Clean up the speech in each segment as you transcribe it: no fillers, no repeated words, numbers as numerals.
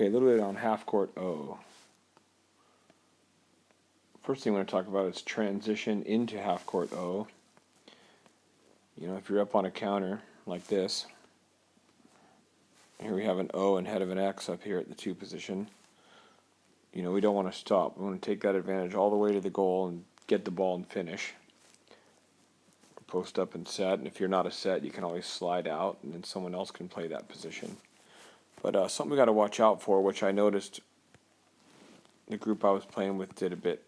Okay, a little bit on half court O. First thing I want to talk about is transition into half court O. You know, if you're up on a counter like this, here we have an O and head of an X up here at the 2 position. You know, we don't want to stop. We want to take that advantage all the way to the goal and get the ball and finish. Post up and set, and if you're not a set, you can always slide out, and then someone else can play that position. But something we got to watch out for, which I noticed the group I was playing with did a bit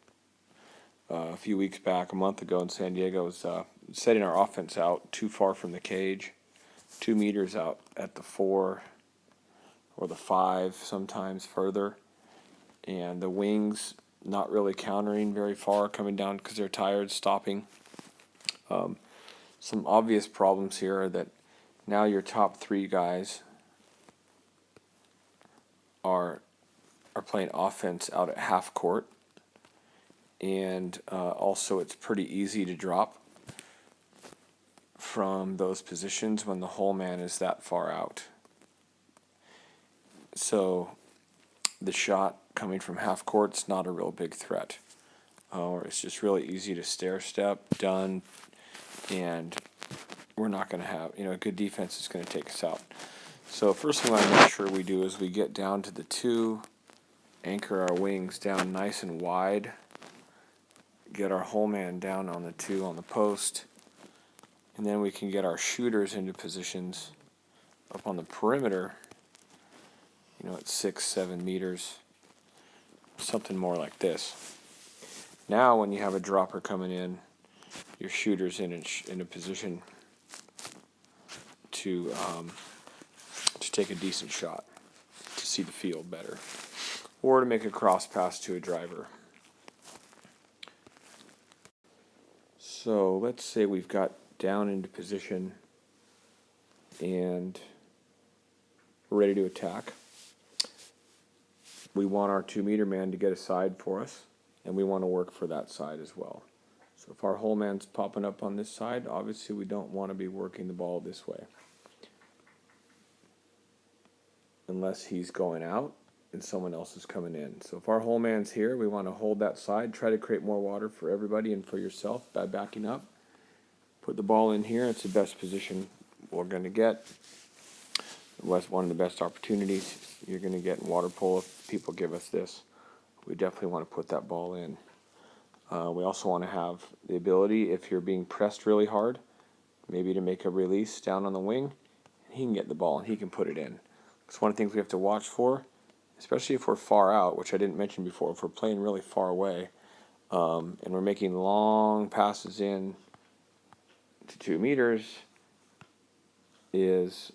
a few weeks back, a month ago in San Diego, was setting our offense out too far from the cage, 2 meters out at the 4 or the 5, sometimes further, and the wings not really countering very far, coming down because they're tired, stopping. Some obvious problems here are that now your top 3 guys are playing offense out at half court, and also it's pretty easy to drop from those positions when the whole man is that far out. So the shot coming from half court's not a real big threat, or it's just really easy to stair step, done, and we're not going to have, you know, a good defense is going to take us out. So first thing I want to make sure we do is we get down to the 2, anchor our wings down nice and wide, get our whole man down on the 2 on the post, and then we can get our shooters into positions up on the perimeter, you know, at 6, 7 meters, something more like this. Now when you have a dropper coming in, your shooter's in a position to take a decent shot, to see the field better, or to make a cross pass to a driver. So let's say we've got down into position and we're ready to attack. We want our 2 meter man to get a side for us, and we want to work for that side as well. So if our whole man's popping up on this side, obviously we don't want to be working the ball this way, unless he's going out and someone else is coming in. So if our whole man's here, we want to hold that side, try to create more water for everybody and for yourself by backing up. Put the ball in here. It's the best position we're going to get. It was one of the best opportunities you're going to get in water polo. If people give us this, we definitely want to put that ball in. We also want to have the ability, if you're being pressed really hard, maybe to make a release down on the wing. He can get the ball and he can put it in. It's one of the things we have to watch for, especially if we're far out, which I didn't mention before. If we're playing really far away and we're making long passes in to 2 meters, is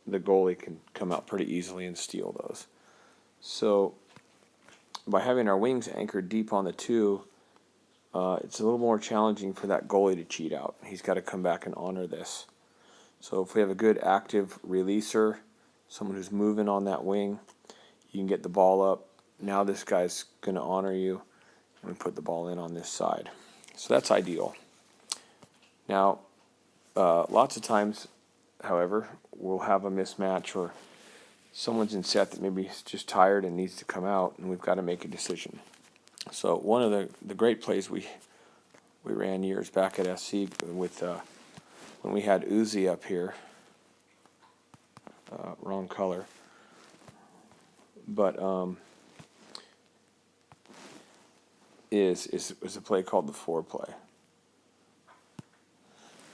the goalie can come out pretty easily and steal those. So by having our wings anchored deep on the 2, it's a little more challenging for that goalie to cheat out. He's got to come back and honor this. So if we have a good active releaser, someone who's moving on that wing, you can get the ball up. Now this guy's going to honor you, and we put the ball in on this side. So that's ideal. Now, lots of times, however, we'll have a mismatch, or someone's in set that maybe is just tired and needs to come out, and we've got to make a decision. So one of the great plays we ran years back at SC with when we had Uzi up here, wrong color, but is a play called the 4 play.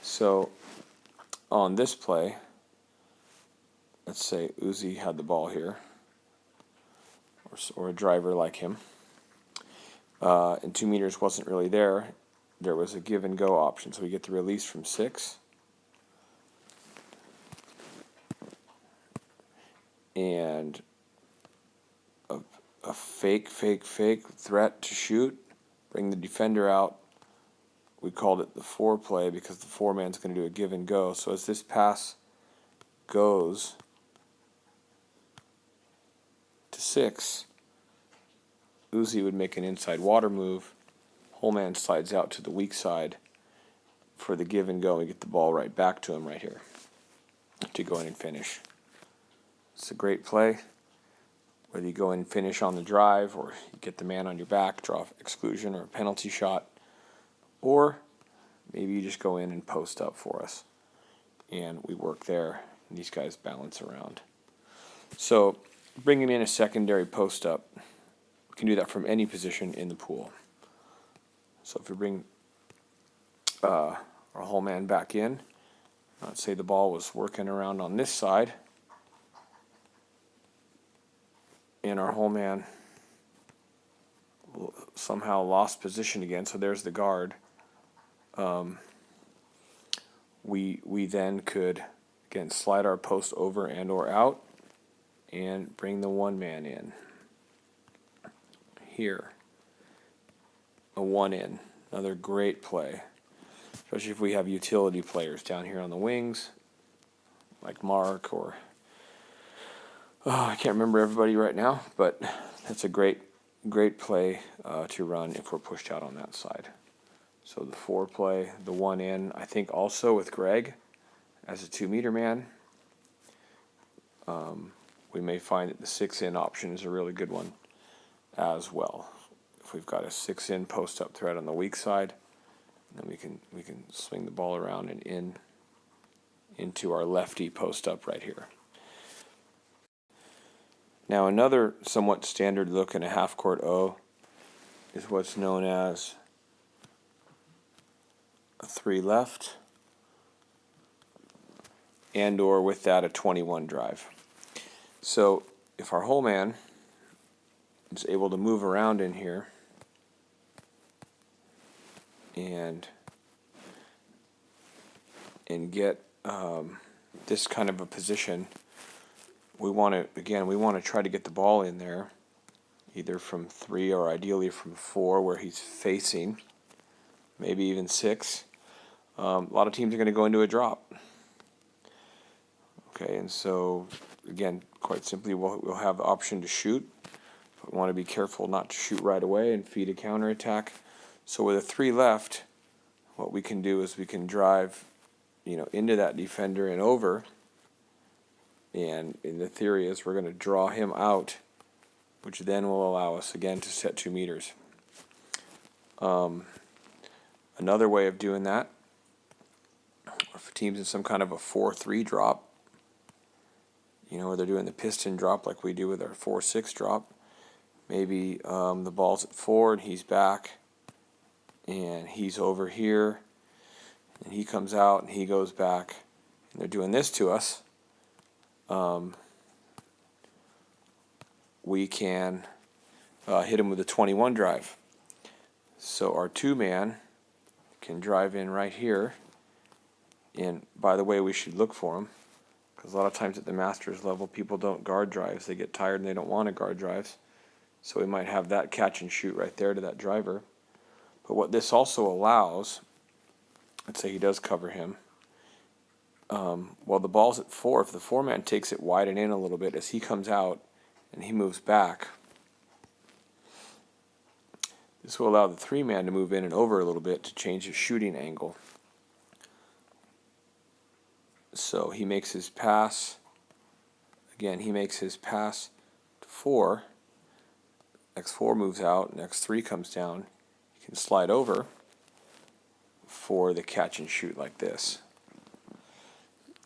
So on this play, let's say Uzi had the ball here, or a driver like him, and 2 meters wasn't really there. There was a give and go option, so we get the release from 6, and a fake threat to shoot, bring the defender out. We called it the 4 play because the 4 man's going to do a give and go. So as this pass goes to 6, Uzi would make an inside water move. Whole man slides out to the weak side for the give and go, and get the ball right back to him right here to go in and finish. It's a great play. whether you go and finish on the drive, or you get the man on your back, draw exclusion or a penalty shot, or maybe you just go in and post up for us, and we work there, and these guys balance around. So bringing in a secondary post up, we can do that from any position in the pool. So if we bring our whole man back in, let's say the ball was working around on this side, and our whole man somehow lost position again, so there's the guard. We then could, again, slide our post over and or out and bring the one man in. Here, a one in, another great play, especially if we have utility players down here on the wings, like Mark or, I can't remember everybody right now, but that's a great play to run if we're pushed out on that side. So the 4 play, the one in, I think also with Greg as a 2-meter man, we may find that the 6 in option is a really good one as well. If we've got a 6 in post up threat on the weak side, then we can swing the ball around and into our lefty post up right here. Now another somewhat standard look in a half court O is what's known as a 3 left, and or with that a 21 drive. So if our whole man is able to move around in here and get this kind of a position, we want to try to get the ball in there, either from 3 or ideally from 4 where he's facing, maybe even 6. A lot of teams are going to go into a drop. Okay, and so again, quite simply, we'll have the option to shoot. But we want to be careful not to shoot right away and feed a counterattack. So with a 3 left, what we can do is we can drive, into that defender and over. And in the theory is we're going to draw him out, which then will allow us again to set 2 meters. Another way of doing that, if a team's in some kind of a 4-3 drop, where they're doing the piston drop like we do with our 4-6 drop, maybe the ball's at 4 and he's back, and he's over here, and he comes out and he goes back, and they're doing this to us. We can hit him with a 21 drive. So our 2-man can drive in right here, and by the way, we should look for him, because a lot of times at the Masters level, people don't guard drives. They get tired and they don't want to guard drives. So we might have that catch and shoot right there to that driver. But what this also allows, let's say he does cover him, while the ball's at 4, if the 4-man takes it wide and in a little bit as he comes out and he moves back, this will allow the 3-man to move in and over a little bit to change his shooting angle. So he makes his pass. Again, he makes his pass to 4. X4 moves out, and X3 comes down. He can slide over for the catch and shoot like this.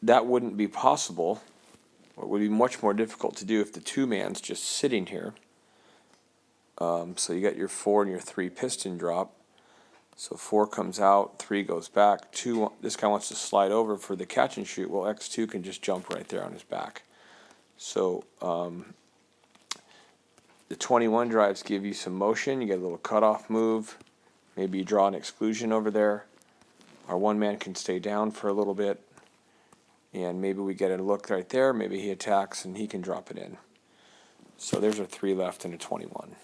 That wouldn't be possible, or it would be much more difficult to do if the 2-man's just sitting here. So you got your 4 and your 3 piston drop. So 4 comes out, 3 goes back. 2, this guy wants to slide over for the catch and shoot. Well, X2 can just jump right there on his back. So the 21 drives give you some motion. You get a little cutoff move. Maybe you draw an exclusion over there. Our 1-man can stay down for a little bit. And maybe we get a look right there. Maybe he attacks and he can drop it in. So there's our 3 left and a 21.